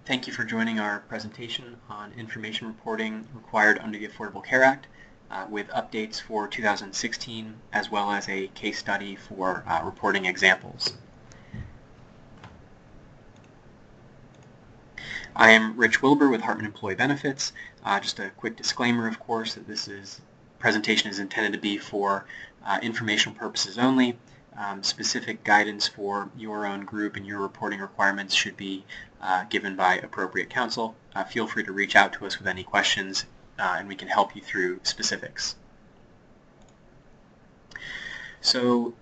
Thank you for joining our presentation on information reporting required under the Affordable Care Act with updates for 2016 as well as a case study for reporting examples. I am Rich Wilbur with Hartman Employee Benefits. Just a quick disclaimer, of course, that this presentation is intended to be for informational purposes only. Specific guidance for your own group and your reporting requirements should be given by appropriate counsel. Feel free to reach out to us with any questions and we can help you through specifics. So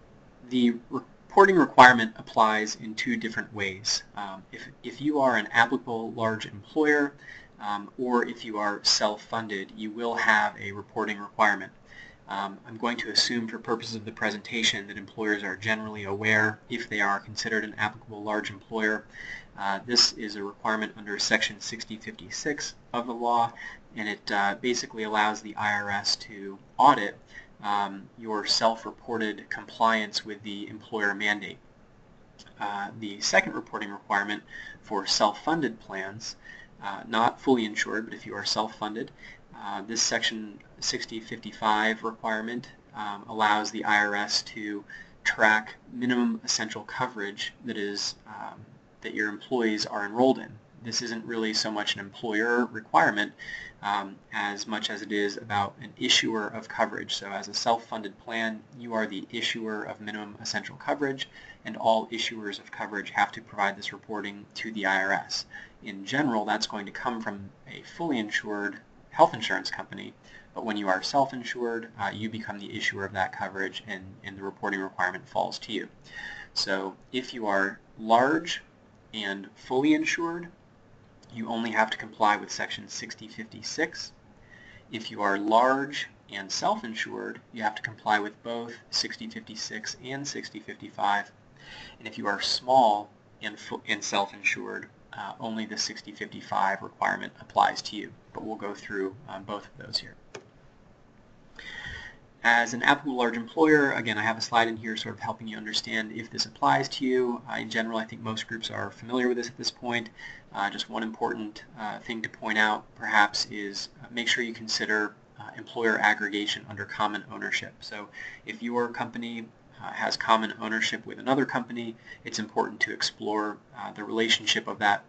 the reporting requirement applies in two different ways. If you are an applicable large employer or if you are self-funded, you will have a reporting requirement. I'm going to assume for purposes of the presentation that employers are generally aware if they are considered an applicable large employer. This is a requirement under Section 6056 of the law, and it basically allows the IRS to audit your self-reported compliance with the employer mandate. The second reporting requirement for self-funded plans, not fully insured, but if you are self-funded, this Section 6055 requirement allows the IRS to track minimum essential coverage that is that your employees are enrolled in. This isn't really so much an employer requirement as much as it is about an issuer of coverage. So as a self-funded plan, you are the issuer of minimum essential coverage, and all issuers of coverage have to provide this reporting to the IRS. In general, that's going to come from a fully insured health insurance company, but when you are self-insured, you become the issuer of that coverage and the reporting requirement falls to you. So if you are large and fully insured, you only have to comply with Section 6056. If you are large and self-insured, you have to comply with both 6056 and 6055. And if you are small and self-insured, only the 6055 requirement applies to you, but we'll go through both of those here. As an applicable large employer, again, I have a slide in here sort of helping you understand if this applies to you. In general, I think most groups are familiar with this at this point. Just one important thing to point out, perhaps, is make sure you consider employer aggregation under common ownership. So if your company has common ownership with another company, it's important to explore the relationship of that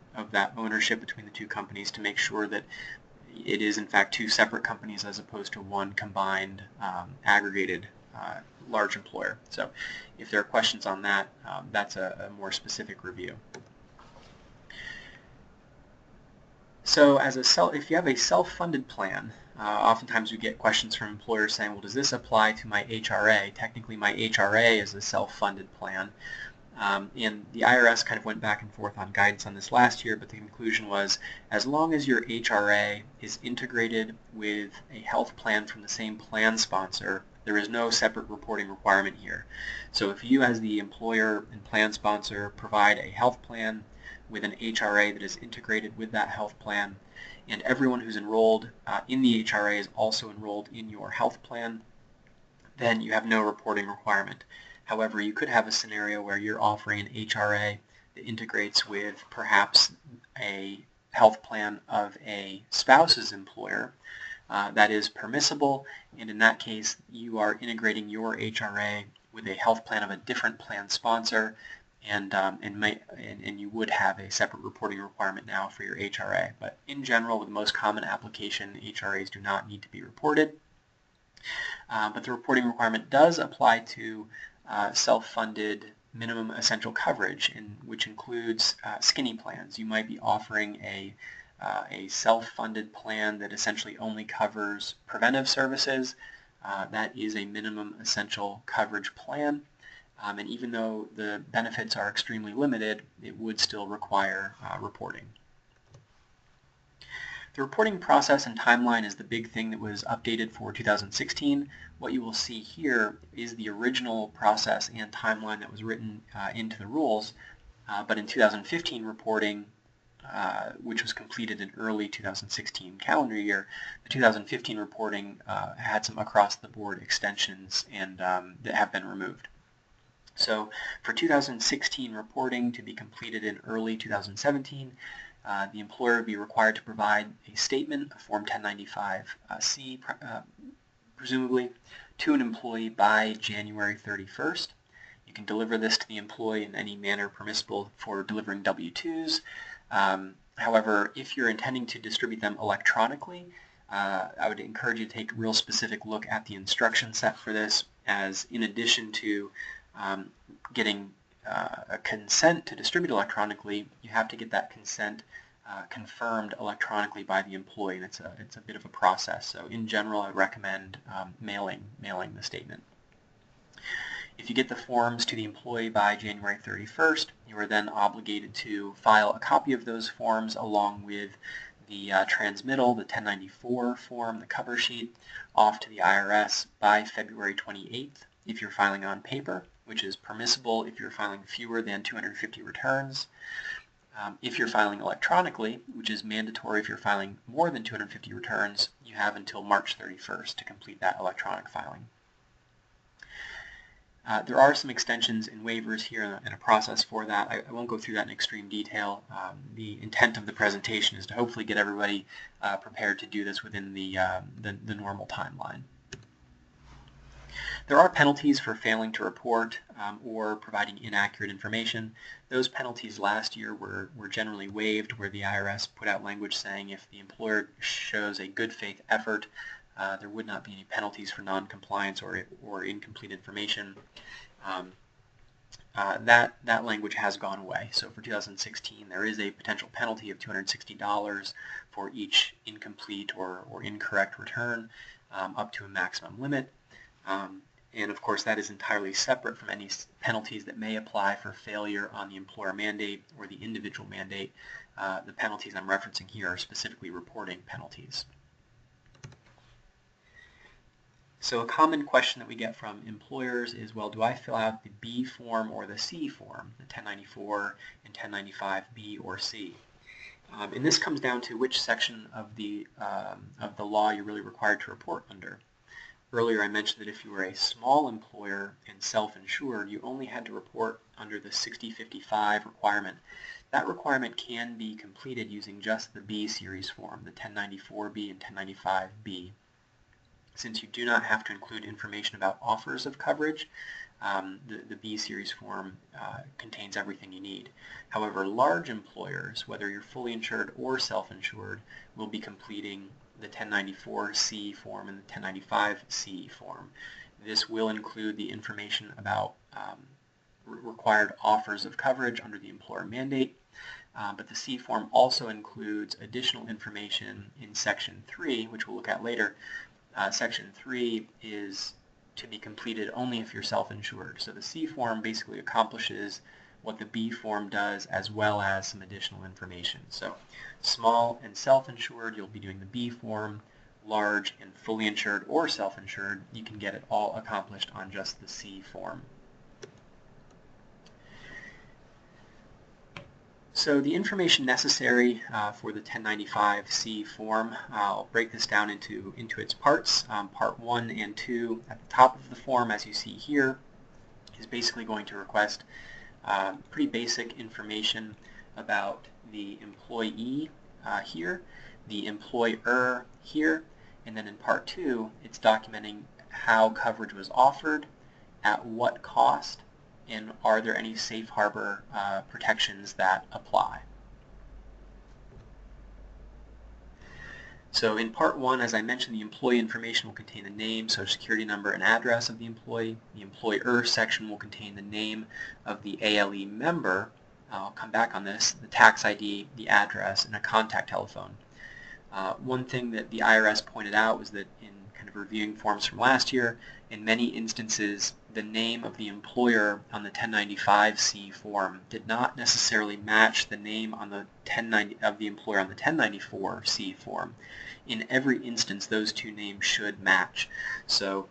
ownership between the two companies to make sure that it is in fact two separate companies as opposed to one combined aggregated large employer. So if there are questions on that, that's a more specific review. So if you have a self-funded plan, oftentimes we get questions from employers saying, well, does this apply to my HRA? Technically, my HRA is a self-funded plan. And the IRS kind of went back and forth on guidance on this last year, but the conclusion was as long as your HRA is integrated with a health plan from the same plan sponsor, there is no separate reporting requirement here. So if you as the employer and plan sponsor provide a health plan with an HRA that is integrated with that health plan, and everyone who's enrolled in the HRA is also enrolled in your health plan, then you have no reporting requirement. However, you could have a scenario where you're offering an HRA that integrates with perhaps a health plan of a spouse's employer. That is permissible, and in that case, you are integrating your HRA with a health plan of a different plan sponsor, and you would have a separate reporting requirement now for your HRA. But in general, with the most common application, HRAs do not need to be reported. But the reporting requirement does apply to self-funded minimum essential coverage, which includes skinny plans. You might be offering a self-funded plan that essentially only covers preventive services. That is a minimum essential coverage plan. And even though the benefits are extremely limited, it would still require reporting. The reporting process and timeline is the big thing that was updated for 2016. What you will see here is the original process and timeline that was written into the rules, but in 2015 reporting, which was completed in early 2016 calendar year, the 2015 reporting had some across-the-board extensions and that have been removed. So for 2016 reporting to be completed in early 2017, the employer would be required to provide a statement, a Form 1095-C, presumably, to an employee by January 31st. You can deliver this to the employee in any manner permissible for delivering W-2s. However, if you're intending to distribute them electronically, I would encourage you to take a real specific look at the instruction set for this, as in addition to getting a consent to distribute electronically, you have to get that consent confirmed electronically by the employee, and it's a bit of a process. So in general, I would recommend mailing the statement. If you get the forms to the employee by January 31st, you are then obligated to file a copy of those forms along with the transmittal, the 1094 form, the cover sheet, off to the IRS by February 28th if you're filing on paper, which is permissible if you're filing fewer than 250 returns. If you're filing electronically, which is mandatory if you're filing more than 250 returns, you have until March 31st to complete that electronic filing. There are some extensions and waivers here and a process for that. I won't go through that in extreme detail. The intent of the presentation is to hopefully get everybody prepared to do this within the normal timeline. There are penalties for failing to report or providing inaccurate information. Those penalties last year were generally waived, where the IRS put out language saying if the employer shows a good faith effort, there would not be any penalties for non-compliance or incomplete information. That language has gone away. So for 2016, there is a potential penalty of $260 for each incomplete or incorrect return, up to a maximum limit. And of course, that is entirely separate from any penalties that may apply for failure on the employer mandate or the individual mandate. The penalties I'm referencing here are specifically reporting penalties. So a common question that we get from employers is, well, do I fill out the B form or the C form, the 1094 and 1095B or C? And this comes down to which section of the law you're really required to report under. Earlier I mentioned that if you were a small employer and self-insured, you only had to report under the 6055 requirement. That requirement can be completed using just the B series form, the 1094B and 1095B. Since you do not have to include information about offers of coverage, the B series form contains everything you need. However, large employers, whether you're fully insured or self-insured, will be completing the 1094C form and the 1095C form. This will include the information about required offers of coverage under the employer mandate, but the C form also includes additional information in Section 3, which we'll look at later. Section 3 is to be completed only if you're self-insured. So the C form basically accomplishes what the B form does, as well as some additional information. So small and self-insured, you'll be doing the B form. Large and fully insured or self-insured, you can get it all accomplished on just the C form. So the information necessary for the 1095C form, I'll break this down into its parts. Part 1 and 2 at the top of the form, as you see here, is basically going to request pretty basic information about the employee here, the employer here, and then in Part 2, it's documenting how coverage was offered, at what cost, and are there any safe harbor protections that apply. So in Part 1, as I mentioned, the employee information will contain the name, social security number, and address of the employee. The employer section will contain the name of the ALE member. I'll come back on this, the tax ID, the address, and a contact telephone. One thing that the IRS pointed out was that in kind of reviewing forms from last year, in many instances, the name of the employer on the 1095C form did not necessarily match the name on the of the employer on the 1094C form. In every instance, those two names should match. So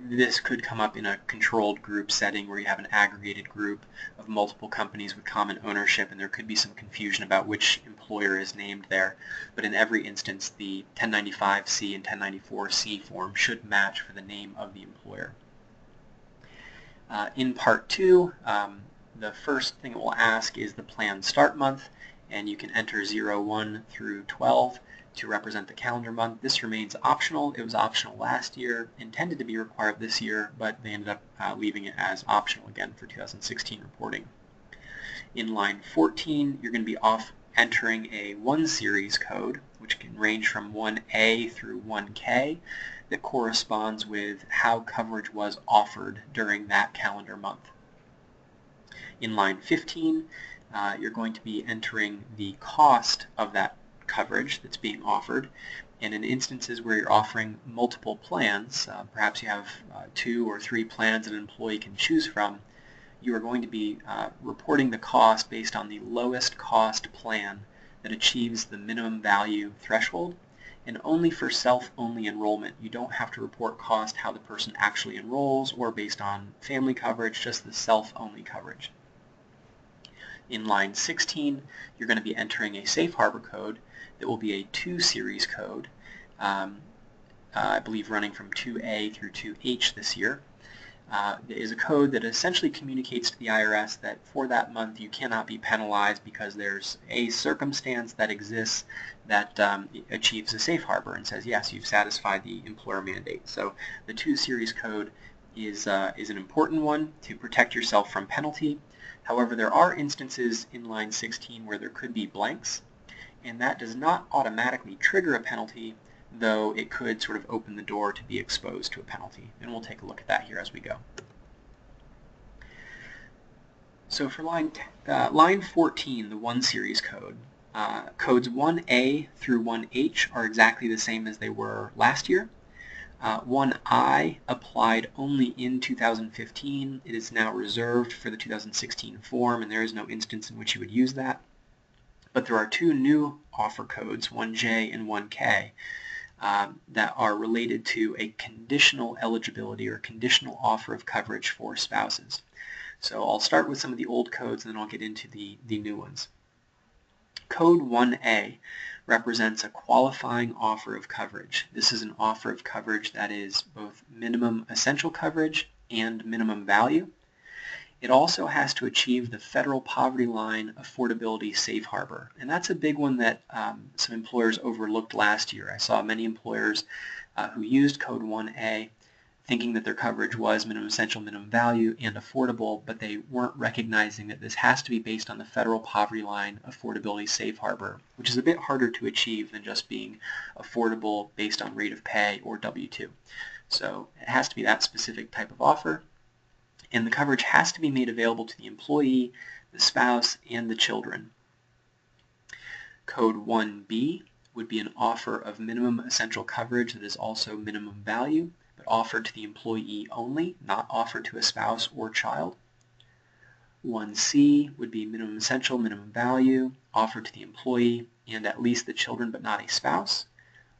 this could come up in a controlled group setting where you have an aggregated group of multiple companies with common ownership, and there could be some confusion about which employer is named there. But in every instance, the 1095C and 1094C form should match for the name of the employer. In Part 2, The first thing it will ask is the plan start month, and you can enter 01 through 12 to represent the calendar month. This remains optional. It was optional last year, intended to be required this year, but they ended up leaving it as optional again for 2016 reporting. In line 14, you're going to be entering a 1 series code, which can range from 1A through 1K, that corresponds with how coverage was offered during that calendar month. In line 15, you're going to be entering the cost of that coverage that's being offered, and in instances where you're offering multiple plans, perhaps you have 2 or 3 plans an employee can choose from, you are going to be reporting the cost based on the lowest cost plan that achieves the minimum value threshold, and only for self-only enrollment. You don't have to report cost how the person actually enrolls or based on family coverage, just the self-only coverage. In line 16, you're going to be entering a safe harbor code that will be a 2 series code, I believe running from 2A through 2H this year. It is a code that essentially communicates to the IRS that for that month you cannot be penalized because there's a circumstance that exists that achieves a safe harbor and says, yes, you've satisfied the employer mandate. So the 2 series code is an important one to protect yourself from penalty. However, there are instances in line 16 where there could be blanks, and that does not automatically trigger a penalty, though it could sort of open the door to be exposed to a penalty. And we'll take a look at that here as we go. So for line 14, the 1 series code, codes 1A through 1H are exactly the same as they were last year. 1I applied only in 2015. It is now reserved for the 2016 form, and there is no instance in which you would use that. But there are 2 new offer codes, 1J and 1K, that are related to a conditional eligibility or conditional offer of coverage for spouses. So I'll start with some of the old codes and then I'll get into the new ones. Code 1A represents a qualifying offer of coverage. This is an offer of coverage that is both minimum essential coverage and minimum value. It also has to achieve the federal poverty line affordability safe harbor, and that's a big one that some employers overlooked last year. I saw many employers who used code 1A thinking that their coverage was minimum essential, minimum value, and affordable, but they weren't recognizing that this has to be based on the federal poverty line affordability safe harbor, which is a bit harder to achieve than just being affordable based on rate of pay or W-2. So it has to be that specific type of offer, and the coverage has to be made available to the employee, the spouse, and the children. Code 1B would be an offer of minimum essential coverage that is also minimum value, but offered to the employee only, not offered to a spouse or child. 1C would be minimum essential, minimum value, offered to the employee and at least the children, but not a spouse.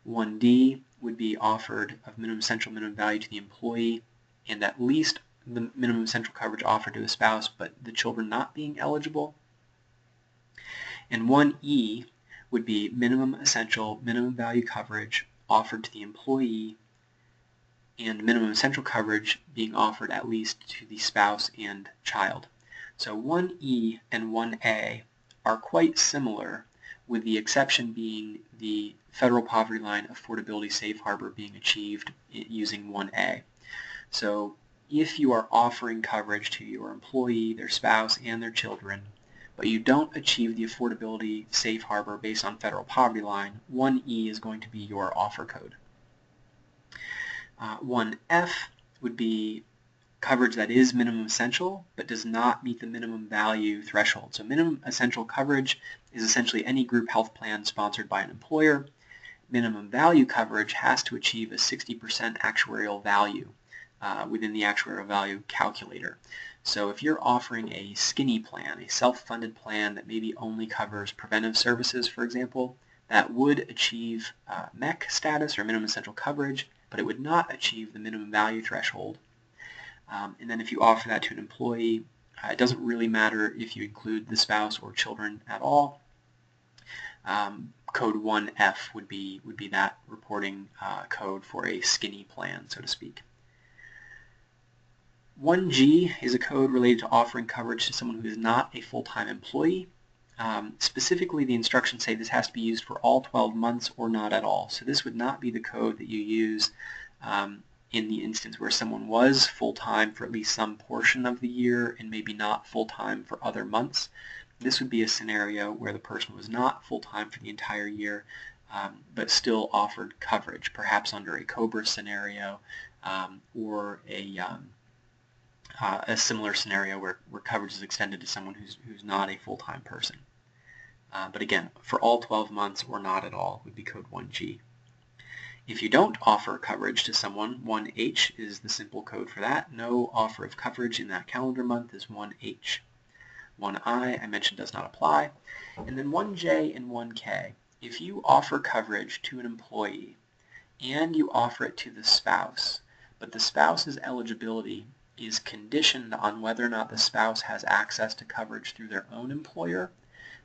1D would be offered of minimum essential, minimum value to the employee and at least the minimum essential coverage offered to a spouse, but the children not being eligible. And 1E would be minimum essential, minimum value coverage offered to the employee and minimum essential coverage being offered at least to the spouse and child. So 1E and 1A are quite similar, with the exception being the federal poverty line affordability safe harbor being achieved using 1A. So if you are offering coverage to your employee, their spouse, and their children, but you don't achieve the affordability safe harbor based on federal poverty line, 1E is going to be your offer code. 1F would be coverage that is minimum essential but does not meet the minimum value threshold. So minimum essential coverage is essentially any group health plan sponsored by an employer. Minimum value coverage has to achieve a 60% actuarial value within the actuarial value calculator. So if you're offering a skinny plan, a self-funded plan that maybe only covers preventive services, for example, that would achieve MEC status or minimum essential coverage, but it would not achieve the minimum value threshold. And then if you offer that to an employee, it doesn't really matter if you include the spouse or children at all. Code 1F would be that reporting code for a skinny plan, so to speak. 1G is a code related to offering coverage to someone who is not a full-time employee. Specifically, the instructions say this has to be used for all 12 months or not at all. So this would not be the code that you use in the instance where someone was full-time for at least some portion of the year and maybe not full-time for other months. This would be a scenario where the person was not full-time for the entire year, but still offered coverage, perhaps under a COBRA scenario or a similar scenario where coverage is extended to someone who's not a full-time person. But again, for all 12 months or not at all would be code 1G. If you don't offer coverage to someone, 1H is the simple code for that. No offer of coverage in that calendar month is 1H. 1I, I mentioned, does not apply. And then 1J and 1K. If you offer coverage to an employee and you offer it to the spouse, but the spouse's eligibility is conditioned on whether or not the spouse has access to coverage through their own employer,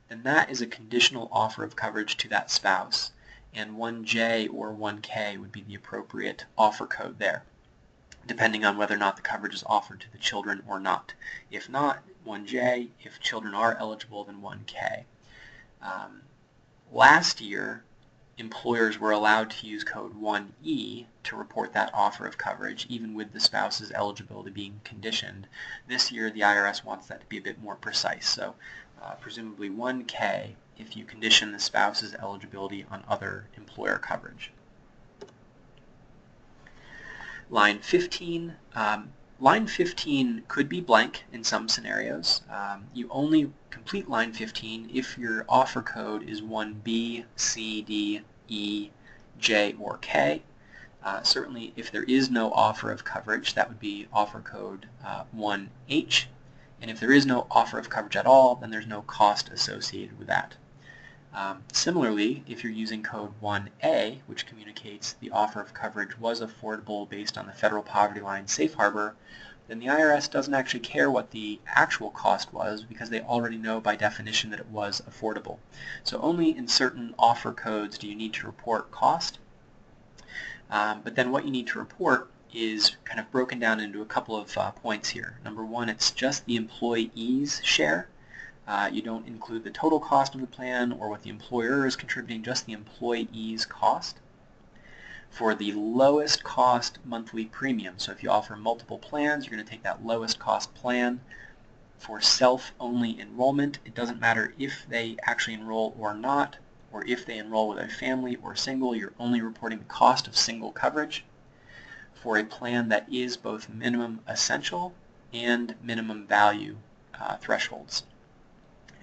then that is a conditional offer of coverage to that spouse, and 1J or 1K would be the appropriate offer code there, depending on whether or not the coverage is offered to the children or not. If not, 1J. If children are eligible, then 1K. Last year, employers were allowed to use code 1E to report that offer of coverage, even with the spouse's eligibility being conditioned. This year, the IRS wants that to be a bit more precise, so presumably 1K if you condition the spouse's eligibility on other employer coverage. Line 15. Line 15 could be blank in some scenarios. You only complete line 15 if your offer code is 1B, C, D, E, J, or K. Certainly, if there is no offer of coverage, that would be offer code 1H. And if there is no offer of coverage at all, then there's no cost associated with that. Similarly, if you're using code 1A, which communicates the offer of coverage was affordable based on the federal poverty line safe harbor, then the IRS doesn't actually care what the actual cost was because they already know by definition that it was affordable. So only in certain offer codes do you need to report cost. But then what you need to report is kind of broken down into a couple of points here. Number one, it's just the employee's share. You don't include the total cost of the plan or what the employer is contributing, just the employee's cost. For the lowest cost monthly premium, so if you offer multiple plans, you're going to take that lowest cost plan. For self-only enrollment, it doesn't matter if they actually enroll or not, or if they enroll with a family or single, you're only reporting the cost of single coverage. For a plan that is both minimum essential and minimum value thresholds.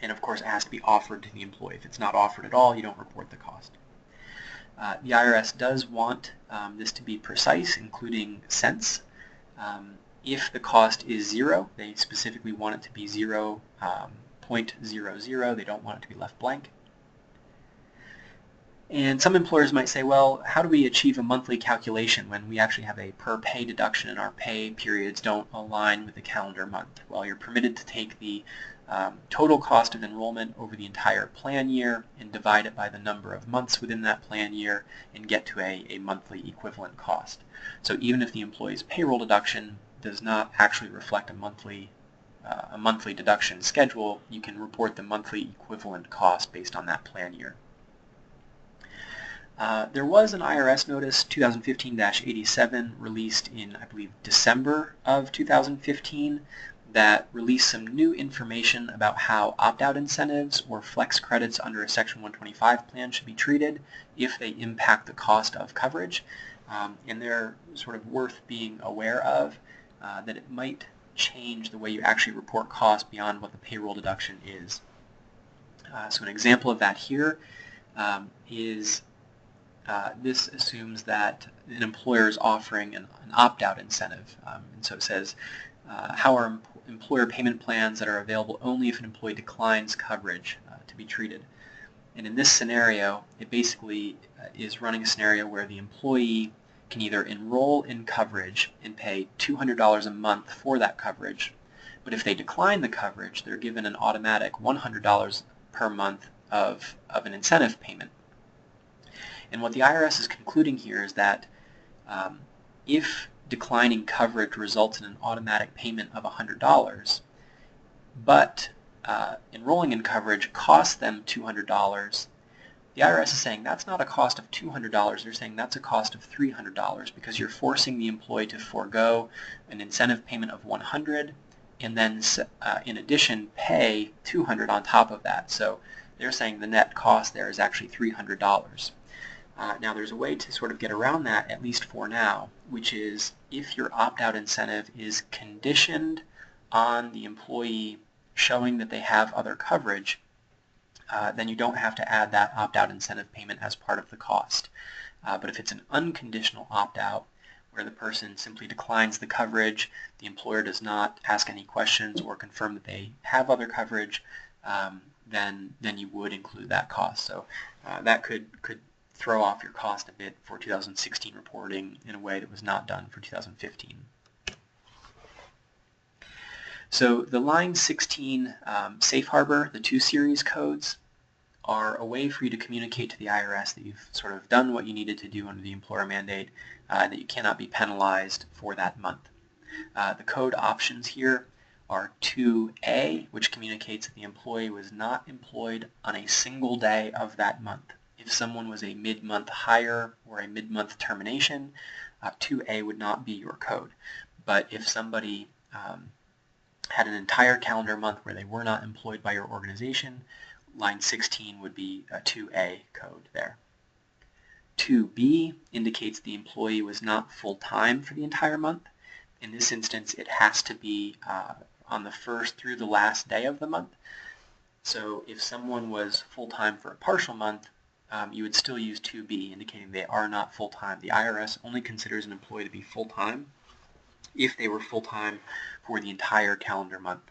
And of course, it has to be offered to the employee. If it's not offered at all, you don't report the cost. The IRS does want this to be precise, including cents. If the cost is 0, they specifically want it to be 0.00. They don't want it to be left blank. And some employers might say, well, how do we achieve a monthly calculation when we actually have a per pay deduction and our pay periods don't align with the calendar month? Well, you're permitted to take the total cost of enrollment over the entire plan year and divide it by the number of months within that plan year and get to a monthly equivalent cost. So even if the employee's payroll deduction does not actually reflect a monthly deduction schedule, you can report the monthly equivalent cost based on that plan year. There was an IRS notice, 2015-87, released in, I believe, December of 2015, that released some new information about how opt-out incentives or flex credits under a Section 125 plan should be treated if they impact the cost of coverage. And they're sort of worth being aware of, that it might change the way you actually report costs beyond what the payroll deduction is. So an example of that here is this assumes that an employer is offering an opt-out incentive. And so it says, how are employer payment plans that are available only if an employee declines coverage to be treated? And in this scenario, it basically is running a scenario where the employee can either enroll in coverage and pay $200 a month for that coverage, but if they decline the coverage, they're given an automatic $100 per month of an incentive payment. And what the IRS is concluding here is that if declining coverage results in an automatic payment of $100, but enrolling in coverage costs them $200, the IRS is saying that's not a cost of $200, they're saying that's a cost of $300 because you're forcing the employee to forego an incentive payment of $100 and then in addition pay $200 on top of that. So they're saying the net cost there is actually $300. Now there's a way to sort of get around that, at least for now, which is if your opt-out incentive is conditioned on the employee showing that they have other coverage, then you don't have to add that opt-out incentive payment as part of the cost. But if it's an unconditional opt-out, where the person simply declines the coverage, the employer does not ask any questions or confirm that they have other coverage, then you would include that cost. So that could throw off your cost a bit for 2016 reporting in a way that was not done for 2015. So the line 16 safe harbor, the 2 series codes, are a way for you to communicate to the IRS that you've sort of done what you needed to do under the employer mandate, that you cannot be penalized for that month. The code options here are 2A, which communicates that the employee was not employed on a single day of that month. If someone was a mid-month hire or a mid-month termination, 2A would not be your code. But if somebody had an entire calendar month where they were not employed by your organization, line 16 would be a 2A code there. 2B indicates the employee was not full-time for the entire month. In this instance, it has to be on the first through the last day of the month. So if someone was full-time for a partial month, you would still use 2B, indicating they are not full-time. The IRS only considers an employee to be full-time if they were full-time for the entire calendar month.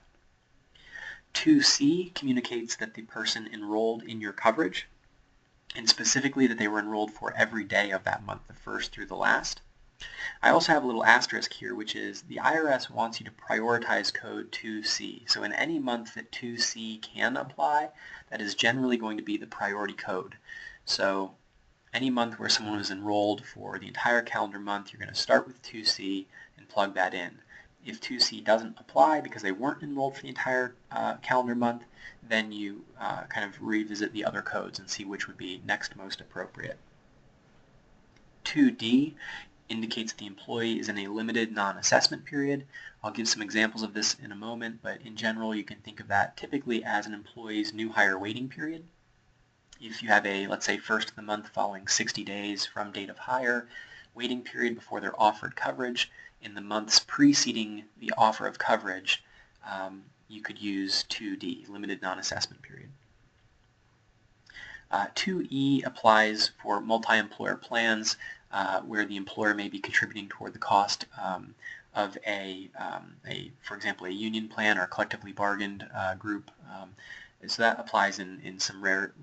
2C communicates that the person enrolled in your coverage, and specifically that they were enrolled for every day of that month, the first through the last. I also have a little asterisk here, which is the IRS wants you to prioritize code 2C. So in any month that 2C can apply, that is generally going to be the priority code. So any month where someone was enrolled for the entire calendar month, you're going to start with 2C and plug that in. If 2C doesn't apply because they weren't enrolled for the entire calendar month, then you kind of revisit the other codes and see which would be next most appropriate. 2D indicates the employee is in a limited non-assessment period. I'll give some examples of this in a moment, but in general you can think of that typically as an employee's new hire waiting period. If you have a, let's say, first of the month following 60 days from date of hire, waiting period before they're offered coverage, in the months preceding the offer of coverage, you could use 2D, limited non-assessment period. 2E applies for multi-employer plans where the employer may be contributing toward the cost of for example, a union plan or a collectively bargained group. So that applies in some rare,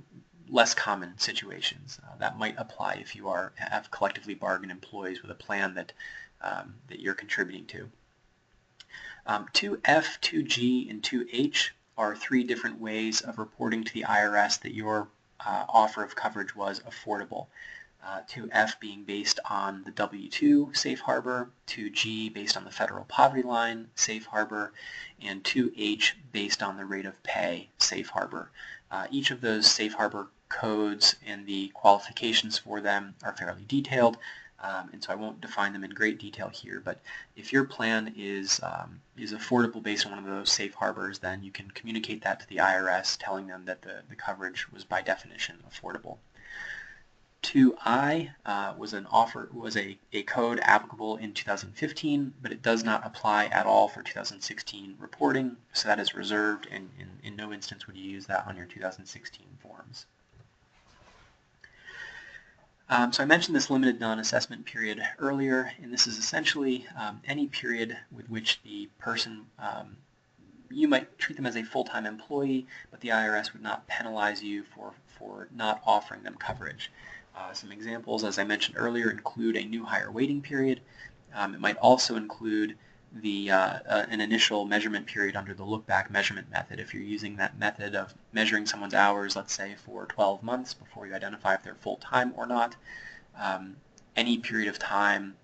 less common situations. That might apply if you have collectively bargained employees with a plan that you're contributing to. 2F, 2G, and 2H are 3 different ways of reporting to the IRS that your offer of coverage was affordable. 2F being based on the W-2 safe harbor, 2G based on the federal poverty line safe harbor, and 2H based on the rate of pay safe harbor. Each of those safe harbor codes and the qualifications for them are fairly detailed, and so I won't define them in great detail here, but if your plan is affordable based on one of those safe harbors, then you can communicate that to the IRS, telling them that the coverage was by definition affordable. 2I was a code applicable in 2015, but it does not apply at all for 2016 reporting, so that is reserved, and in no instance would you use that on your 2016 forms. So I mentioned this limited non-assessment period earlier, and this is essentially any period with which the person, you might treat them as a full-time employee, but the IRS would not penalize you for not offering them coverage. Some examples, as I mentioned earlier, include a new hire waiting period. It might also include an initial measurement period under the look-back measurement method. If you're using that method of measuring someone's hours, let's say for 12 months before you identify if they're full-time or not, any period of time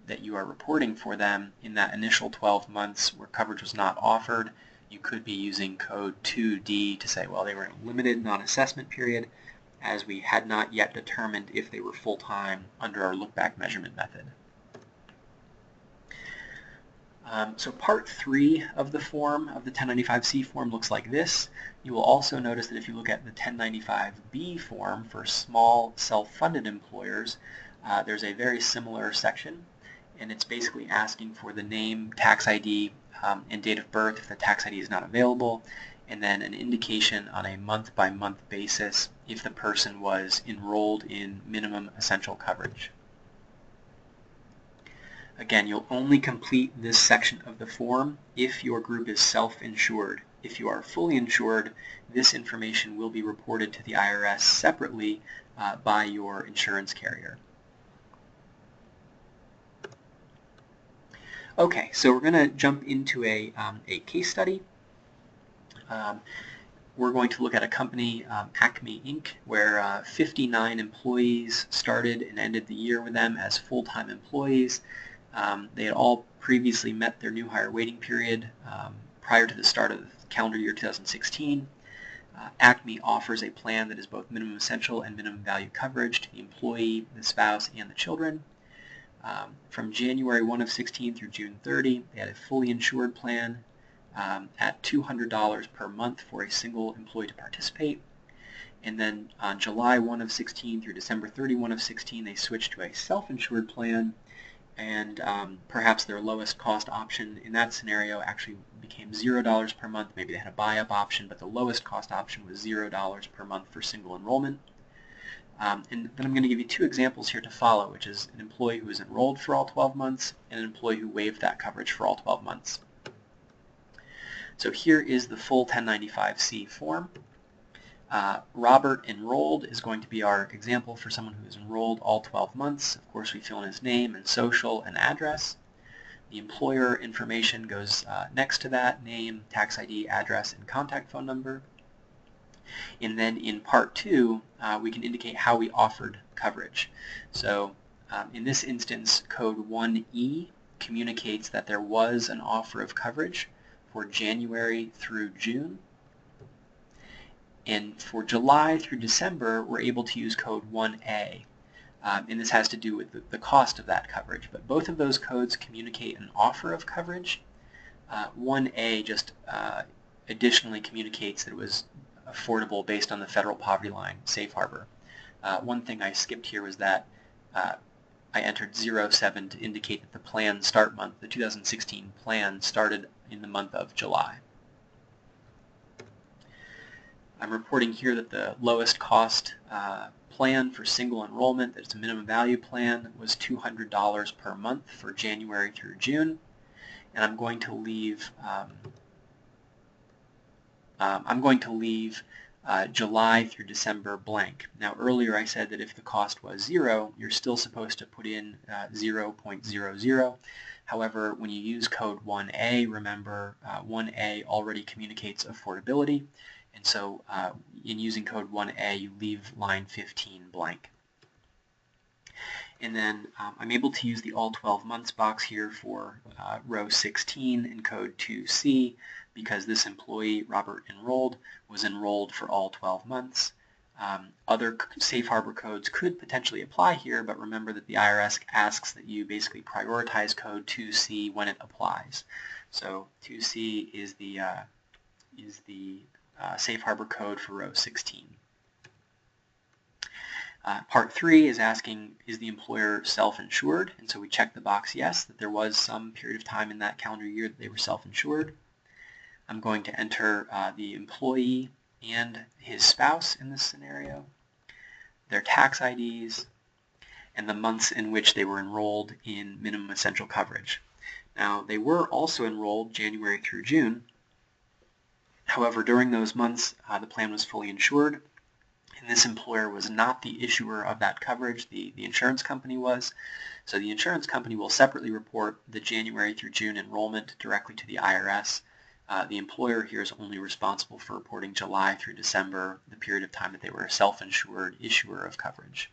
that you are reporting for them in that initial 12 months where coverage was not offered, you could be using code 2D to say, well, they were in a limited non-assessment period, as we had not yet determined if they were full-time under our look-back measurement method. So part 3 of the form, of the 1095-C form, looks like this. You will also notice that if you look at the 1095-B form for small self-funded employers, there's a very similar section, and it's basically asking for the name, tax ID, and date of birth if the tax ID is not available, and then an indication on a month-by-month basis if the person was enrolled in minimum essential coverage. Again, you'll only complete this section of the form if your group is self-insured. If you are fully insured, this information will be reported to the IRS separately by your insurance carrier. Okay, so we're going to jump into a case study. We're going to look at a company, Acme Inc., where 59 employees started and ended the year with them as full-time employees. They had all previously met their new hire waiting period prior to the start of the calendar year 2016. Acme offers a plan that is both minimum essential and minimum value coverage to the employee, the spouse, and the children. From January 1 of 16 through June 30, they had a fully insured plan at $200 per month for a single employee to participate. And then on July 1 of 16 through December 31 of 16, they switched to a self-insured plan, and perhaps their lowest cost option in that scenario actually became $0 per month. Maybe they had a buy-up option, but the lowest cost option was $0 per month for single enrollment. And then I'm going to give you 2 examples here to follow, which is an employee who is enrolled for all 12 months and an employee who waived that coverage for all 12 months. So here is the full 1095-C form. Robert enrolled is going to be our example for someone who is enrolled all 12 months. Of course, we fill in his name and social and address. The employer information goes next to that: name, tax ID, address, and contact phone number. And then in part 2, we can indicate how we offered coverage. So in this instance, code 1E communicates that there was an offer of coverage for January through June. And for July through December, we're able to use code 1A. And this has to do with the cost of that coverage. But both of those codes communicate an offer of coverage. 1A just additionally communicates that it was affordable based on the federal poverty line, safe harbor. One thing I skipped here was that I entered 07 to indicate that the plan start month, the 2016 plan, started in the month of July. I'm reporting here that the lowest cost plan for single enrollment, that it's a minimum value plan, was $200 per month for January through June. And I'm going to leave July through December blank. Now earlier I said that if the cost was 0, you're still supposed to put in 0.00. However, when you use code 1A, remember 1A already communicates affordability, and so in using code 1A, you leave line 15 blank. And then I'm able to use the all 12 months box here for row 16 in code 2C, because this employee, Robert enrolled, was enrolled for all 12 months. Other safe harbor codes could potentially apply here, but remember that the IRS asks that you basically prioritize code 2C when it applies. So 2C is the safe harbor code for row 16. Part 3 is asking, is the employer self-insured? And so we check the box yes, that there was some period of time in that calendar year that they were self-insured. I'm going to enter the employee and his spouse in this scenario, their tax IDs, and the months in which they were enrolled in minimum essential coverage. Now, they were also enrolled January through June. However, during those months, the plan was fully insured, and this employer was not the issuer of that coverage. The insurance company was. So the insurance company will separately report the January through June enrollment directly to the IRS. The employer here is only responsible for reporting July through December, the period of time that they were a self-insured issuer of coverage.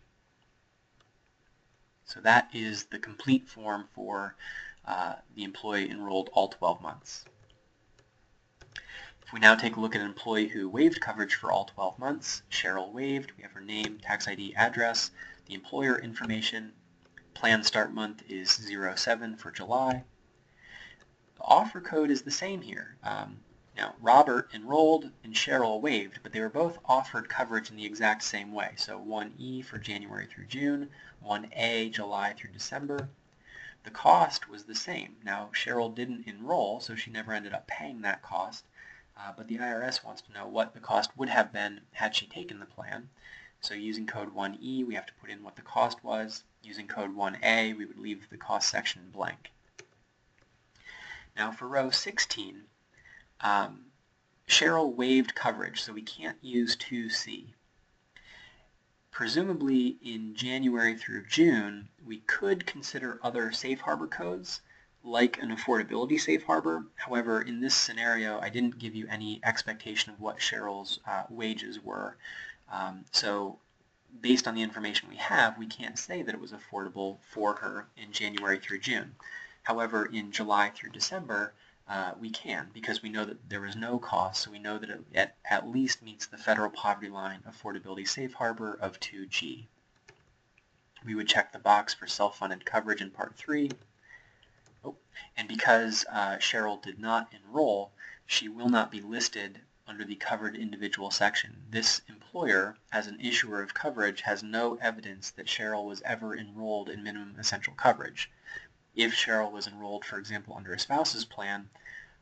So that is the complete form for the employee enrolled all 12 months. If we now take a look at an employee who waived coverage for all 12 months, Cheryl waived. We have her name, tax ID, address, the employer information. Plan start month is 07 for July. The offer code is the same here. Now, Robert enrolled and Cheryl waived, but they were both offered coverage in the exact same way. So 1E for January through June, 1A July through December. The cost was the same. Now, Cheryl didn't enroll, so she never ended up paying that cost, but the IRS wants to know what the cost would have been had she taken the plan. So using code 1E, we have to put in what the cost was. Using code 1A, we would leave the cost section blank. Now for row 16, Cheryl waived coverage, so we can't use 2C. Presumably in January through June, we could consider other safe harbor codes, like an affordability safe harbor. However, in this scenario, I didn't give you any expectation of what Cheryl's wages were. So based on the information we have, we can't say that it was affordable for her in January through June. However, in July through December, we can, because we know that there was no cost, so we know that it at least meets the federal poverty line affordability safe harbor of 2G. We would check the box for self-funded coverage in Part 3. And because Cheryl did not enroll, she will not be listed under the covered individual section. This employer, as an issuer of coverage, has no evidence that Cheryl was ever enrolled in minimum essential coverage. If Cheryl was enrolled, for example, under a spouse's plan,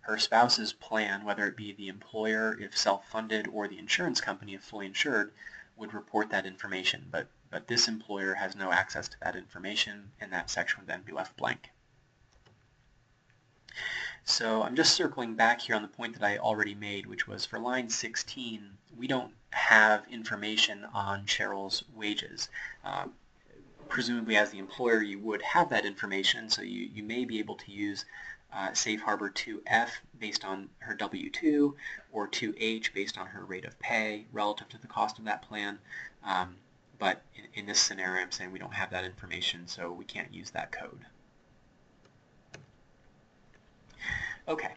her spouse's plan, whether it be the employer if self-funded or the insurance company if fully insured, would report that information. But this employer has no access to that information, and that section would then be left blank. So I'm just circling back here on the point that I already made, which was for line 16, we don't have information on Cheryl's wages. Presumably as the employer you would have that information, so you may be able to use Safe Harbor 2F based on her W-2 or 2H based on her rate of pay relative to the cost of that plan. But in this scenario I'm saying we don't have that information, so we can't use that code. Okay,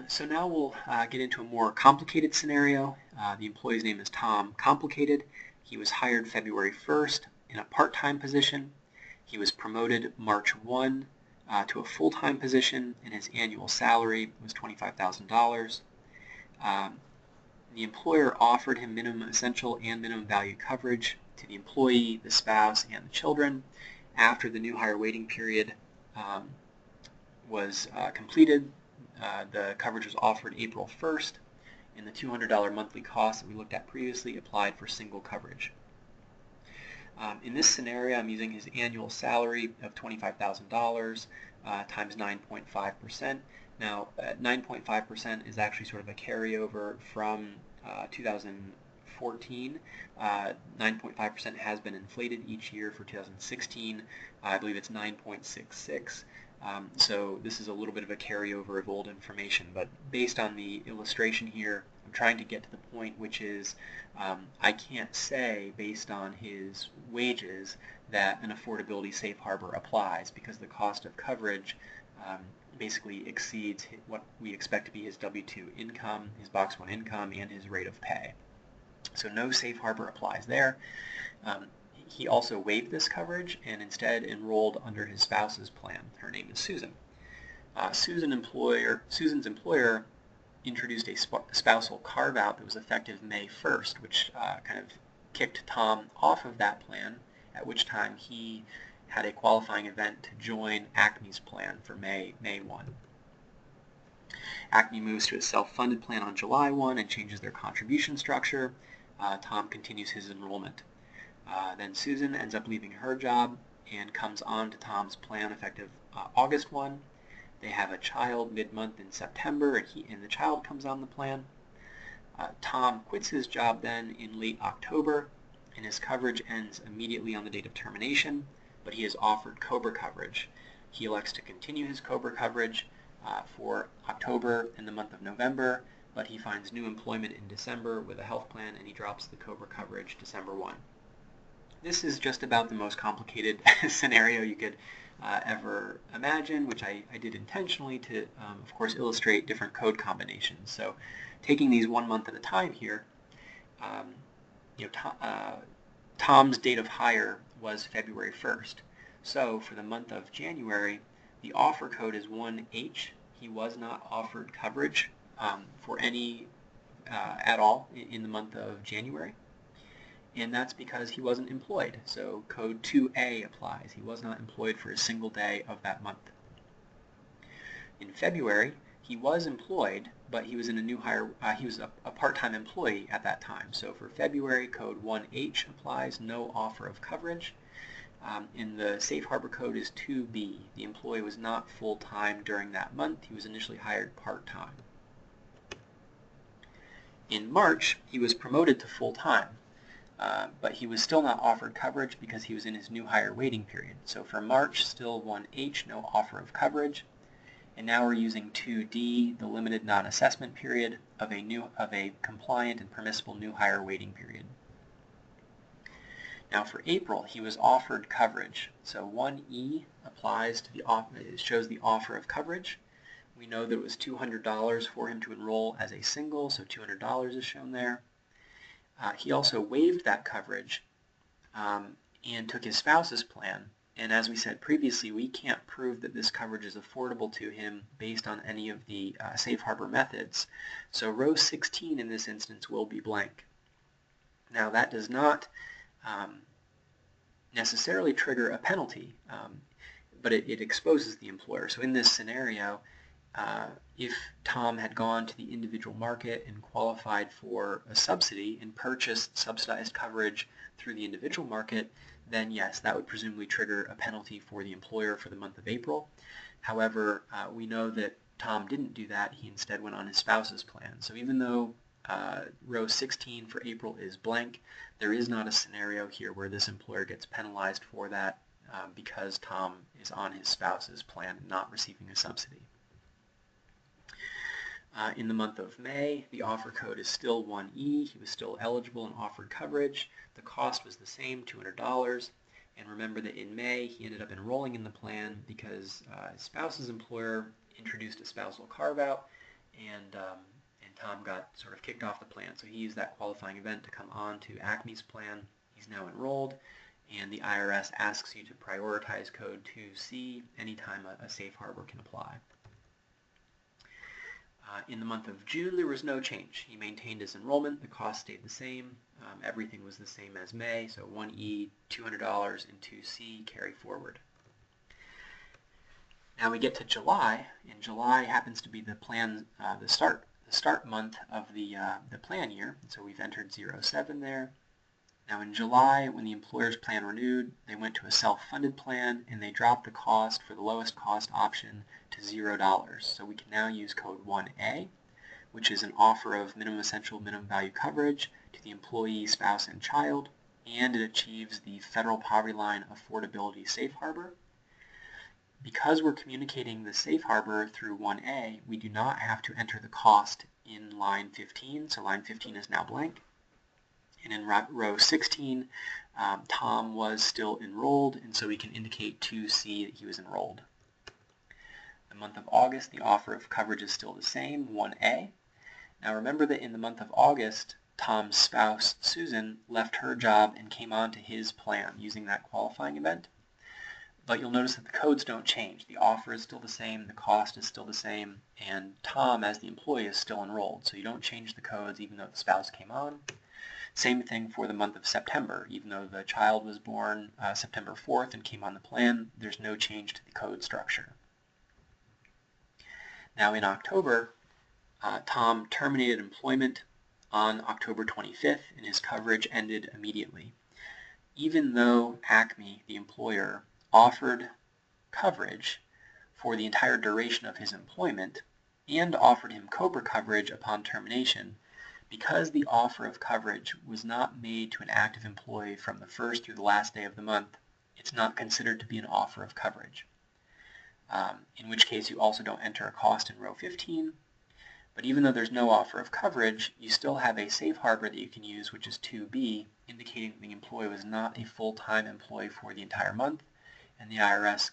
so now we'll get into a more complicated scenario. The employee's name is Tom Complicated. He was hired February 1st in a part-time position. He was promoted March 1 to a full-time position, and his annual salary was $25,000. The employer offered him minimum essential and minimum value coverage to the employee, the spouse, and the children. After the new hire waiting period was completed, the coverage was offered April 1st, and the $200 monthly cost that we looked at previously applied for single coverage. In this scenario, I'm using his annual salary of $25,000 times 9.5%. Now, 9.5% is actually sort of a carryover from 2014. 9.5% has been inflated each year for 2016. I believe it's 9.66. So this is a little bit of a carryover of old information, but based on the illustration here, I'm trying to get to the point which is I can't say based on his wages that an affordability safe harbor applies because the cost of coverage basically exceeds what we expect to be his W-2 income, his Box 1 income, and his rate of pay. So no safe harbor applies there. He also waived this coverage and instead enrolled under his spouse's plan. Her name is Susan. Susan's employer introduced a spousal carve-out that was effective May 1st, which kind of kicked Tom off of that plan, at which time he had a qualifying event to join Acme's plan for May 1. Acme moves to a self-funded plan on July 1 and changes their contribution structure. Tom continues his enrollment. Then Susan ends up leaving her job and comes on to Tom's plan effective August 1. They have a child mid-month in September, and the child comes on the plan. Tom quits his job then in late October, and his coverage ends immediately on the date of termination, but he is offered COBRA coverage. He elects to continue his COBRA coverage for October and the month of November, but he finds new employment in December with a health plan, and he drops the COBRA coverage December 1. This is just about the most complicated scenario you could ever imagine, which I did intentionally to, of course, illustrate different code combinations. So taking these 1 month at a time here, Tom's date of hire was February 1st. So for the month of January, the offer code is 1H. He was not offered coverage for any at all in the month of January. And that's because he wasn't employed. So code 2A applies. He was not employed for a single day of that month. In February, he was employed, but he was in a new hire. He was a part-time employee at that time. So for February, code 1H applies, no offer of coverage. In the safe harbor code is 2B. The employee was not full-time during that month. He was initially hired part-time. In March, he was promoted to full-time. But he was still not offered coverage because he was in his new hire waiting period. So for March, still 1H, no offer of coverage. And now we're using 2D, the limited non-assessment period of a compliant and permissible new hire waiting period. Now for April, he was offered coverage. So 1E applies to the offer, it shows the offer of coverage. We know that it was $200 for him to enroll as a single, so $200 is shown there. He also waived that coverage and took his spouse's plan. And as we said previously, we can't prove that this coverage is affordable to him based on any of the safe harbor methods. So row 16 in this instance will be blank. Now that does not necessarily trigger a penalty, but it exposes the employer. So in this scenario, if Tom had gone to the individual market and qualified for a subsidy and purchased subsidized coverage through the individual market, then yes, that would presumably trigger a penalty for the employer for the month of April. However, we know that Tom didn't do that. He instead went on his spouse's plan. So even though row 16 for April is blank, there is not a scenario here where this employer gets penalized for that because Tom is on his spouse's plan and not receiving a subsidy. In the month of May, the offer code is still 1E. He was still eligible and offered coverage. The cost was the same, $200. And remember that in May, he ended up enrolling in the plan because his spouse's employer introduced a spousal carve-out, and Tom got sort of kicked off the plan. So he used that qualifying event to come on to ACME's plan. He's now enrolled, and the IRS asks you to prioritize code 2C anytime a safe harbor can apply. In the month of June, there was no change. He maintained his enrollment. The cost stayed the same. Everything was the same as May, so 1E, $200, and 2C carry forward. Now we get to July, and July happens to be the plan, the start month of the plan year. So we've entered 07 there. Now in July, when the employer's plan renewed, they went to a self-funded plan and they dropped the cost for the lowest cost option to $0. So we can now use code 1A, which is an offer of minimum essential minimum value coverage to the employee, spouse, and child, and it achieves the federal poverty line affordability safe harbor. Because we're communicating the safe harbor through 1A, we do not have to enter the cost in line 15, so line 15 is now blank. And in row 16, Tom was still enrolled, and so we can indicate 2C that he was enrolled. The month of August, the offer of coverage is still the same, 1A. Now remember that in the month of August, Tom's spouse, Susan, left her job and came on to his plan using that qualifying event. But you'll notice that the codes don't change. The offer is still the same, the cost is still the same, and Tom, as the employee, is still enrolled. So you don't change the codes even though the spouse came on. Same thing for the month of September. Even though the child was born September 4th and came on the plan, there's no change to the code structure. Now in October, Tom terminated employment on October 25th and his coverage ended immediately. Even though ACME, the employer, offered coverage for the entire duration of his employment and offered him COBRA coverage upon termination, because the offer of coverage was not made to an active employee from the first through the last day of the month, it's not considered to be an offer of coverage. In which case you also don't enter a cost in row 15. But even though there's no offer of coverage, you still have a safe harbor that you can use, which is 2B, indicating that the employee was not a full-time employee for the entire month, and the IRS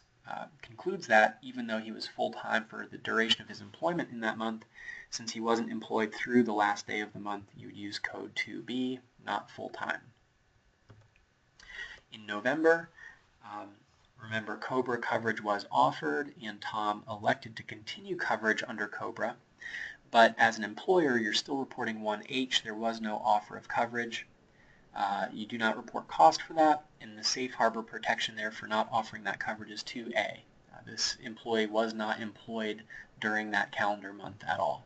concludes that even though he was full-time for the duration of his employment in that month, since he wasn't employed through the last day of the month, you would use code 2B, not full-time. In November, remember COBRA coverage was offered and Tom elected to continue coverage under COBRA, but as an employer you're still reporting 1H, there was no offer of coverage. You do not report cost for that, and the safe harbor protection there for not offering that coverage is 2A. This employee was not employed during that calendar month at all.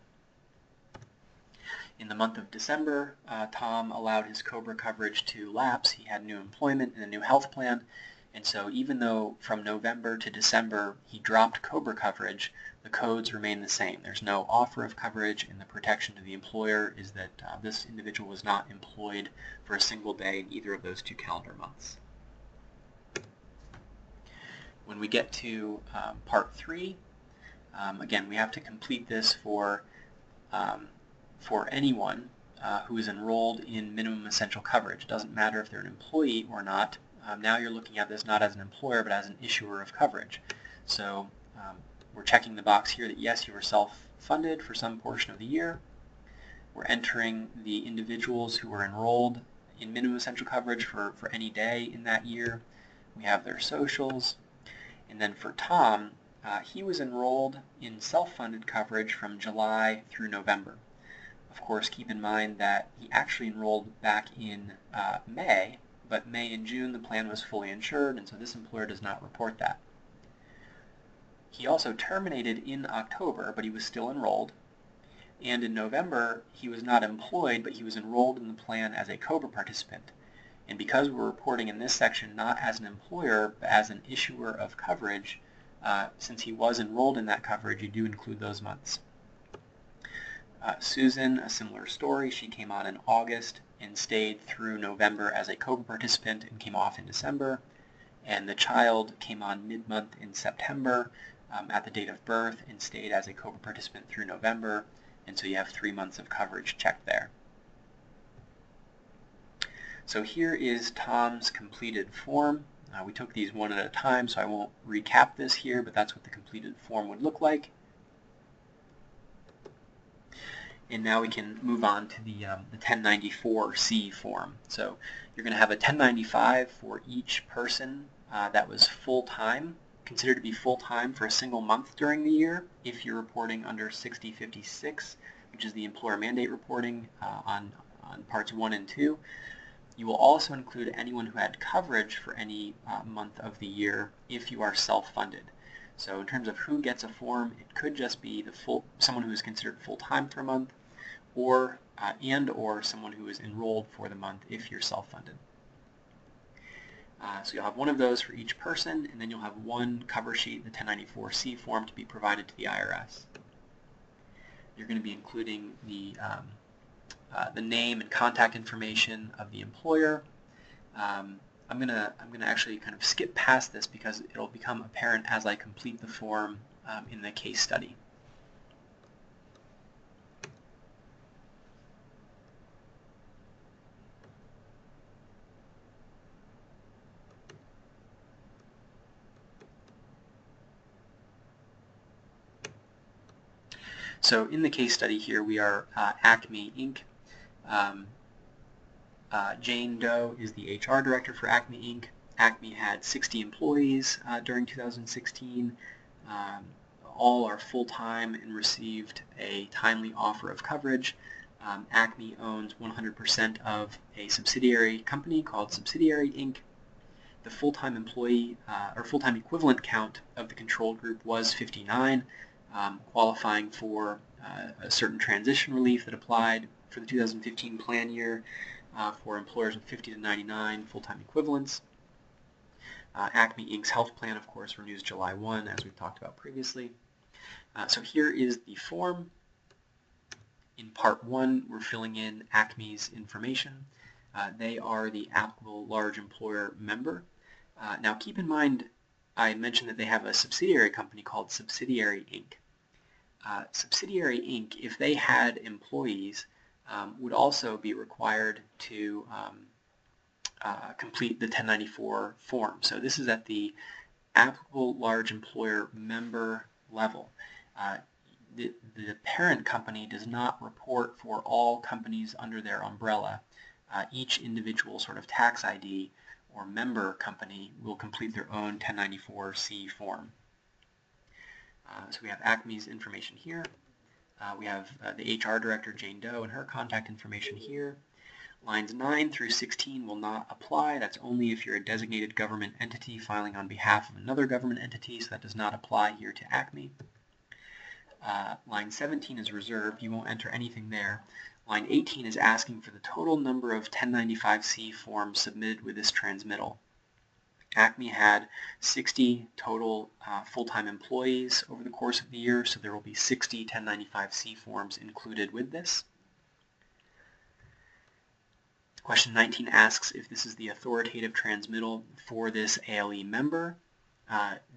In the month of December, Tom allowed his COBRA coverage to lapse. He had new employment and a new health plan, and so even though from November to December he dropped COBRA coverage, the codes remain the same. There's no offer of coverage, and the protection to the employer is that this individual was not employed for a single day in either of those 2 calendar months. When we get to Part 3, again, we have to complete this for anyone who is enrolled in minimum essential coverage. It doesn't matter if they're an employee or not. Now you're looking at this not as an employer but as an issuer of coverage. So we're checking the box here that yes, you were self-funded for some portion of the year. We're entering the individuals who were enrolled in minimum essential coverage for any day in that year. We have their socials. And then for Tom, he was enrolled in self-funded coverage from July through November. Of course, keep in mind that he actually enrolled back in May, but May and June the plan was fully insured, and so this employer does not report that. He also terminated in October, but he was still enrolled. And in November, he was not employed, but he was enrolled in the plan as a COBRA participant. And because we're reporting in this section not as an employer, but as an issuer of coverage, since he was enrolled in that coverage, you do include those months. Susan, a similar story. She came on in August and stayed through November as a COBRA participant and came off in December. And the child came on mid-month in September at the date of birth and stayed as a COBRA participant through November. And so you have 3 months of coverage checked there. So here is Tom's completed form. We took these one at a time, so I won't recap this here, but that's what the completed form would look like. And now we can move on to the 1094C form. So you're going to have a 1095 for each person that was full-time, considered to be full-time for a single month during the year, if you're reporting under 6056, which is the employer mandate reporting on parts 1 and 2. You will also include anyone who had coverage for any month of the year if you are self-funded. So in terms of who gets a form, it could just be someone who is considered full-time for a month, or someone who is enrolled for the month if you're self-funded. So you'll have one of those for each person, and then you'll have one cover sheet, the 1094C form, to be provided to the IRS. You're going to be including the name and contact information of the employer. I'm gonna actually kind of skip past this because it'll become apparent as I complete the form in the case study. So in the case study here, we are Acme Inc. Jane Doe is the HR director for Acme Inc. Acme had 60 employees during 2016. All are full-time and received a timely offer of coverage. Acme owns 100% of a subsidiary company called Subsidiary Inc. The full-time employee or full-time equivalent count of the control group was 59, qualifying for a certain transition relief that applied for the 2015 plan year for employers with 50 to 99 full-time equivalents. Acme Inc.'s health plan, of course, renews July 1, as we've talked about previously. So here is the form. In Part 1, we're filling in Acme's information. They are the applicable large employer member. Now keep in mind, I mentioned that they have a subsidiary company called Subsidiary Inc. Subsidiary Inc., if they had employees, would also be required to complete the 1094 form. So this is at the applicable large employer member level. The parent company does not report for all companies under their umbrella. Each individual sort of tax ID or member company will complete their own 1094-C form. So we have Acme's information here. We have the HR director, Jane Doe, and her contact information here. Lines 9 through 16 will not apply. That's only if you're a designated government entity filing on behalf of another government entity, so that does not apply here to Acme. Line 17 is reserved. You won't enter anything there. Line 18 is asking for the total number of 1095-C forms submitted with this transmittal. Acme had 60 total full-time employees over the course of the year, so there will be 60 1095-C forms included with this. Question 19 asks if this is the authoritative transmittal for this ALE member.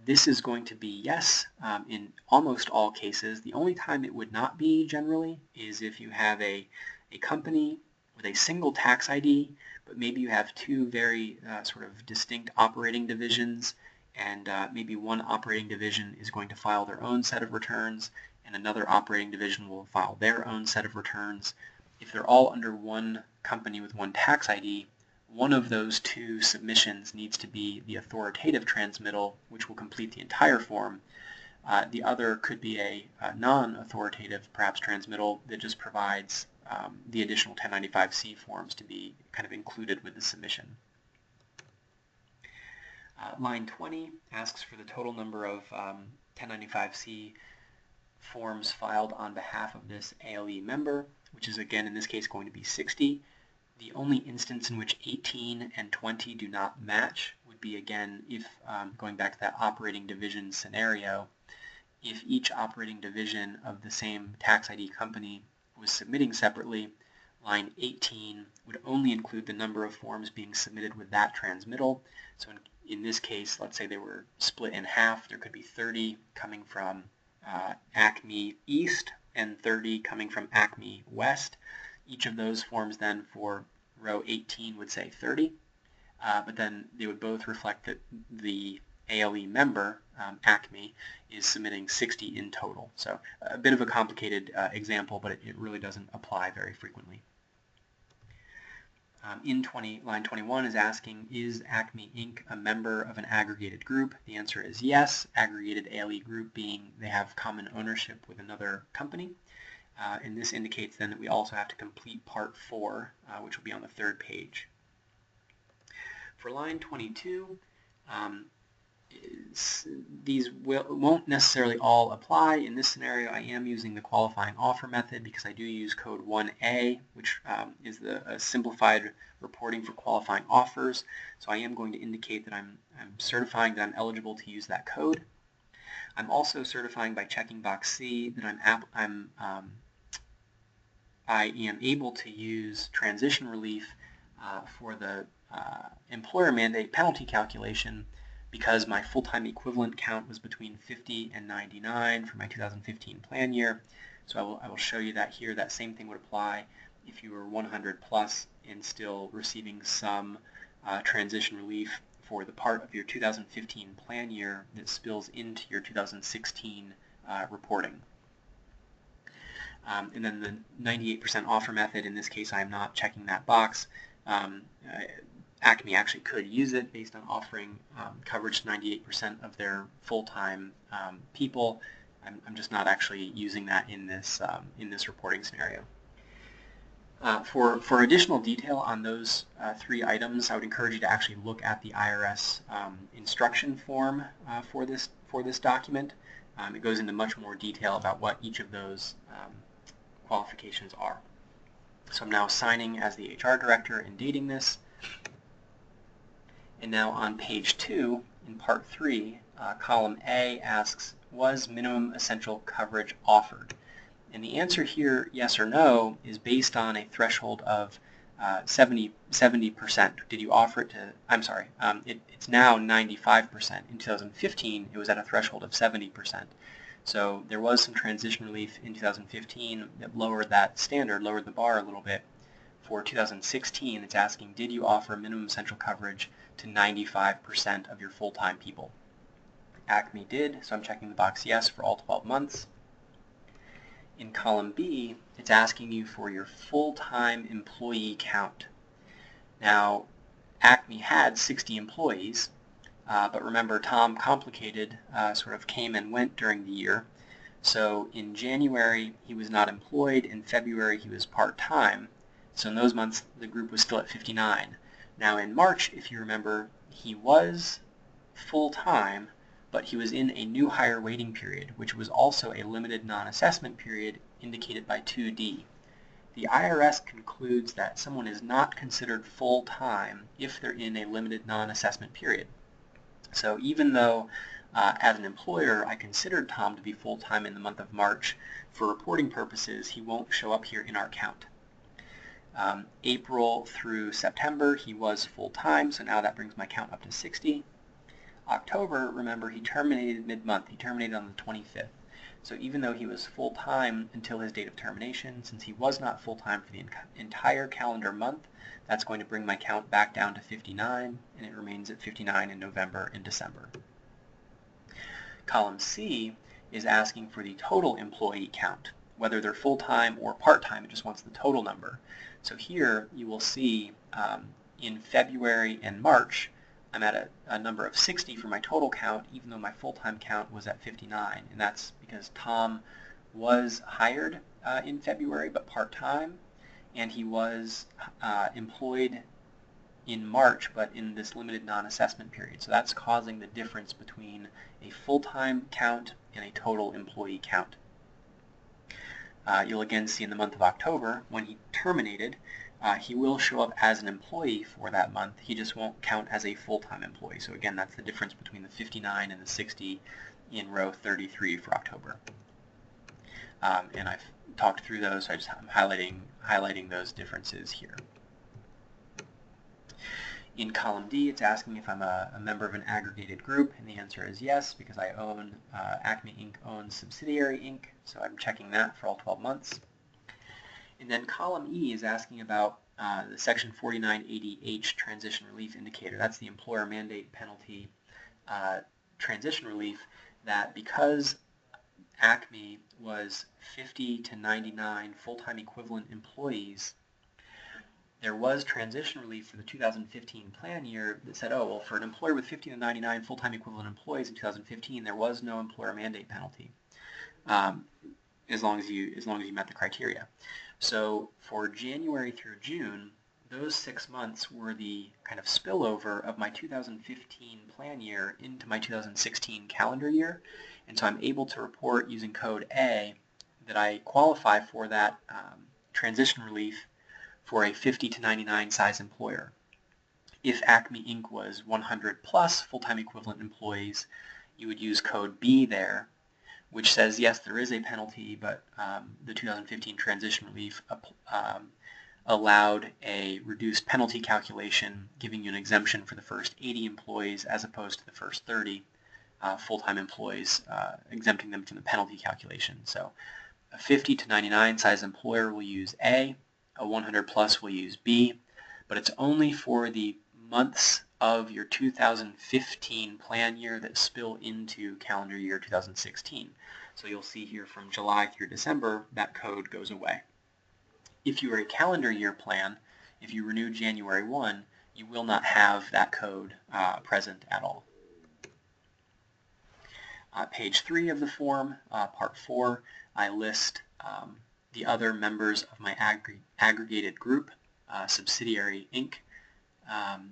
This is going to be yes in almost all cases. The only time it would not be generally is if you have a company with a single tax ID, but maybe you have two very sort of distinct operating divisions, and maybe one operating division is going to file their own set of returns, and another operating division will file their own set of returns. If they're all under one company with one tax ID, one of those two submissions needs to be the authoritative transmittal, which will complete the entire form. The other could be a non-authoritative, perhaps, transmittal that just provides the additional 1095-C forms to be kind of included with the submission. Line 20 asks for the total number of 1095-C forms filed on behalf of this ALE member, which is, again, in this case, going to be 60. The only instance in which 18 and 20 do not match would be, again, if, going back to that operating division scenario, if each operating division of the same tax ID company was submitting separately, line 18 would only include the number of forms being submitted with that transmittal. So in this case, let's say they were split in half. There could be 30 coming from Acme East and 30 coming from Acme West. Each of those forms then for row 18 would say 30, but then they would both reflect that the ALE member, Acme, is submitting 60 in total. So a bit of a complicated example, but it really doesn't apply very frequently. Line 21 is asking, is Acme Inc. a member of an aggregated group? The answer is yes. Aggregated ALE group being they have common ownership with another company. And this indicates then that we also have to complete Part 4, which will be on the third page. For line 22, these won't necessarily all apply. In this scenario, I am using the qualifying offer method because I do use code 1A, which is a simplified reporting for qualifying offers. So I am going to indicate that I'm certifying that I'm eligible to use that code. I'm also certifying by checking box C that I am able to use transition relief for the employer mandate penalty calculation because my full-time equivalent count was between 50 and 99 for my 2015 plan year. So I will show you that here. That same thing would apply if you were 100 plus and still receiving some transition relief for the part of your 2015 plan year that spills into your 2016 reporting. And then the 98% offer method, in this case I'm not checking that box. Acme actually could use it based on offering coverage to 98% of their full-time people. I'm just not actually using that in this reporting scenario. For additional detail on those three items, I would encourage you to actually look at the IRS instruction form for this document. It goes into much more detail about what each of those qualifications are. So I'm now signing as the HR director and dating this. And now on page 2, in part 3, column A asks, was minimum essential coverage offered? And the answer here, yes or no, is based on a threshold of 70%. Did you offer it to, I'm sorry, it's now 95%. In 2015, it was at a threshold of 70%. So there was some transition relief in 2015 that lowered that standard, lowered the bar a little bit. For 2016, it's asking, did you offer minimum essential coverage to 95% of your full-time people? ACME did, so I'm checking the box yes for all 12 months. In column B, it's asking you for your full-time employee count. Now, ACME had 60 employees, but remember Tom Complicated sort of came and went during the year. So in January, he was not employed. In February, he was part-time. So in those months, the group was still at 59. Now in March, if you remember, he was full-time, but he was in a new hire waiting period, which was also a limited non-assessment period indicated by 2D. The IRS concludes that someone is not considered full-time if they're in a limited non-assessment period. So even though as an employer I considered Tom to be full-time in the month of March, for reporting purposes he won't show up here in our count. April through September he was full-time, so now that brings my count up to 60. October, remember, he terminated mid-month. He terminated on the 25th. So even though he was full-time until his date of termination, since he was not full-time for the entire calendar month, that's going to bring my count back down to 59, and it remains at 59 in November and December. Column C is asking for the total employee count, whether they're full-time or part-time. It just wants the total number. So here you will see in February and March, I'm at a number of 60 for my total count, even though my full-time count was at 59. And that's because Tom was hired in February, but part-time, and he was employed in March, but in this limited non-assessment period. So that's causing the difference between a full-time count and a total employee count. You'll again see in the month of October, when he terminated, he will show up as an employee for that month. He just won't count as a full-time employee. So again, that's the difference between the 59 and the 60 in row 33 for October. And I've talked through those, so I'm highlighting those differences here. In column D, it's asking if I'm a member of an aggregated group, and the answer is yes, because I own, ACME Inc. owns Subsidiary Inc., so I'm checking that for all 12 months. And then column E is asking about the section 4980H transition relief indicator. That's the employer mandate penalty transition relief, that because ACME was 50 to 99 full-time equivalent employees, there was transition relief for the 2015 plan year that said, oh, well, for an employer with 50 to 99 full-time equivalent employees in 2015, there was no employer mandate penalty, as long as you met the criteria. So for January through June, those 6 months were the kind of spillover of my 2015 plan year into my 2016 calendar year, and so I'm able to report using code A that I qualify for that transition relief for a 50 to 99 size employer. If ACME Inc. was 100 plus full-time equivalent employees, you would use code B there, which says, yes, there is a penalty, but the 2015 transition relief allowed a reduced penalty calculation, giving you an exemption for the first 80 employees as opposed to the first 30 full-time employees, exempting them from the penalty calculation. So a 50 to 99 size employer will use A, a 100 plus will use B, but it's only for the months of your 2015 plan year that spill into calendar year 2016. So you'll see here from July through December, that code goes away. If you are a calendar year plan, if you renew January 1, you will not have that code present at all. Page 3 of the form, part 4, I list the other members of my aggregated group, Subsidiary Inc.,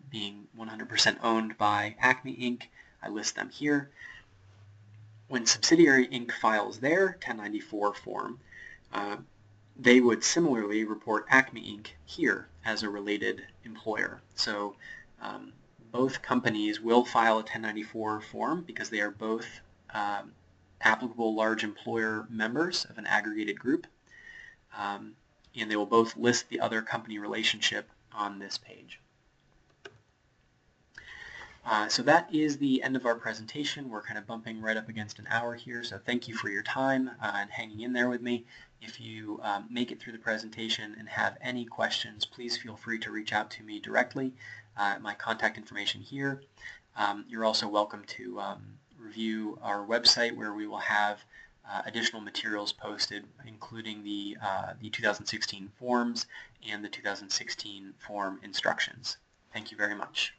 being 100% owned by ACME Inc. I list them here. When Subsidiary Inc. files their 1094 form, they would similarly report ACME Inc. here as a related employer. So both companies will file a 1094 form because they are both applicable large employer members of an aggregated group, and they will both list the other company relationship on this page. So that is the end of our presentation. We're kind of bumping right up against an hour here, so thank you for your time and hanging in there with me. If you make it through the presentation and have any questions, please feel free to reach out to me directly. My contact information here. You're also welcome to review our website, where we will have additional materials posted, including the 2016 forms and the 2016 form instructions. Thank you very much.